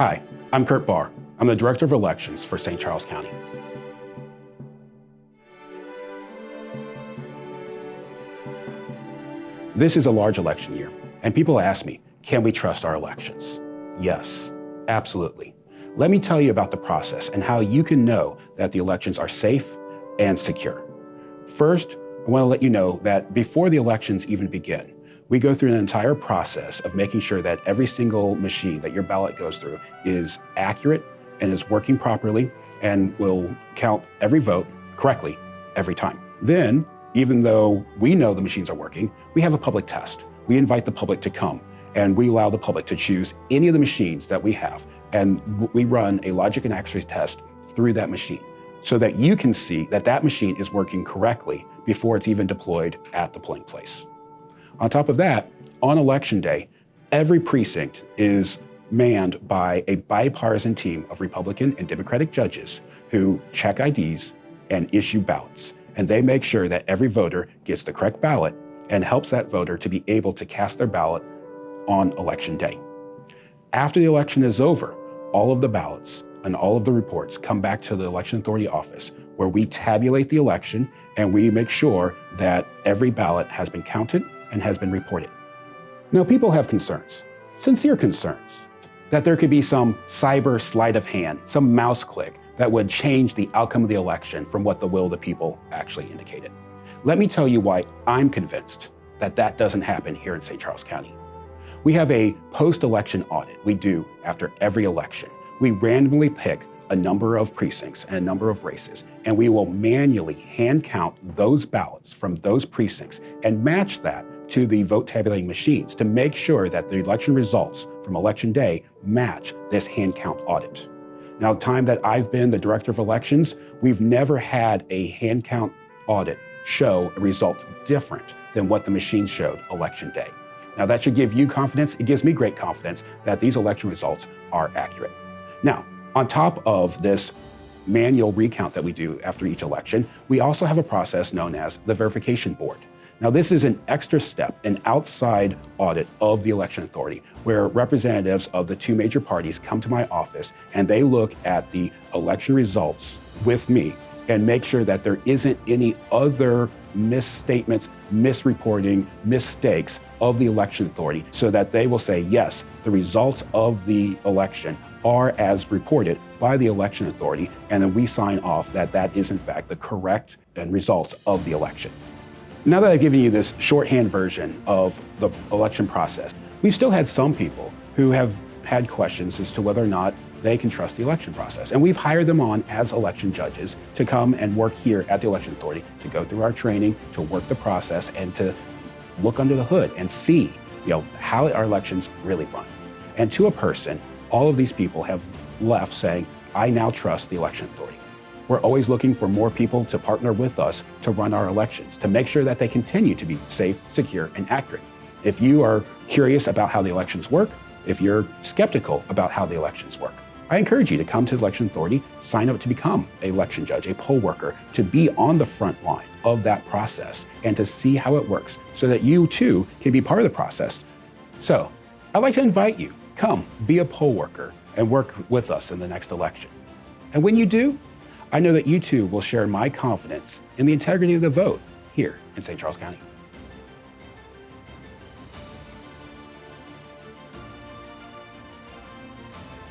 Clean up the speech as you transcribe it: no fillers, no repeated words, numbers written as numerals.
Hi, I'm Kurt Bahr. I'm the Director of Elections for St. Charles County. This is a large election year, and people ask me, can we trust our elections? Yes, absolutely. Let me tell you about the process and how you can know that the elections are safe and secure. First, I want to let you know that before the elections even begin, we go through an entire process of making sure that every single machine that your ballot goes through is accurate and is working properly and will count every vote correctly every time. Then, even though we know the machines are working, we have a public test. We invite the public to come and we allow the public to choose any of the machines that we have, and we run a logic and accuracy test through that machine so that you can see that that machine is working correctly before it's even deployed at the polling place. On top of that, on election day, every precinct is manned by a bipartisan team of Republican and Democratic judges who check IDs and issue ballots. And they make sure that every voter gets the correct ballot and helps that voter to be able to cast their ballot on election day. After the election is over, all of the ballots and all of the reports come back to the Election Authority office, where we tabulate the election and we make sure that every ballot has been counted and has been reported. Now, people have concerns, sincere concerns, that there could be some cyber sleight of hand, some mouse click that would change the outcome of the election from what the will of the people actually indicated. Let me tell you why I'm convinced that that doesn't happen here in St. Charles County. We have a post-election audit we do after every election. We randomly pick a number of precincts and a number of races, and we will manually hand count those ballots from those precincts and match that to the vote tabulating machines to make sure that the election results from election day match this hand count audit. Now, the time that I've been the Director of Elections, we've never had a hand count audit show a result different than what the machine showed election day. Now, that should give you confidence. It gives me great confidence that these election results are accurate. Now, on top of this manual recount that we do after each election, we also have a process known as the verification board. Now, this is an extra step, an outside audit of the Election Authority, where representatives of the two major parties come to my office and they look at the election results with me and make sure that there isn't any other misstatements, misreporting, mistakes of the Election Authority, so that they will say, yes, the results of the election are as reported by the Election Authority, and then we sign off that that is in fact the correct and results of the election. Now that I've given you this shorthand version of the election process, we've still had some people who have had questions as to whether or not they can trust the election process. And we've hired them on as election judges to come and work here at the Election Authority, to go through our training, to work the process, and to look under the hood and see, how our elections really run. And to a person, all of these people have left saying, I now trust the Election Authority. We're always looking for more people to partner with us to run our elections, to make sure that they continue to be safe, secure, and accurate. If you are curious about how the elections work, if you're skeptical about how the elections work, I encourage you to come to the Election Authority, sign up to become an election judge, a poll worker, to be on the front line of that process and to see how it works so that you too can be part of the process. So I'd like to invite you, come be a poll worker and work with us in the next election. And when you do, I know that you too will share my confidence in the integrity of the vote here in St. Charles County.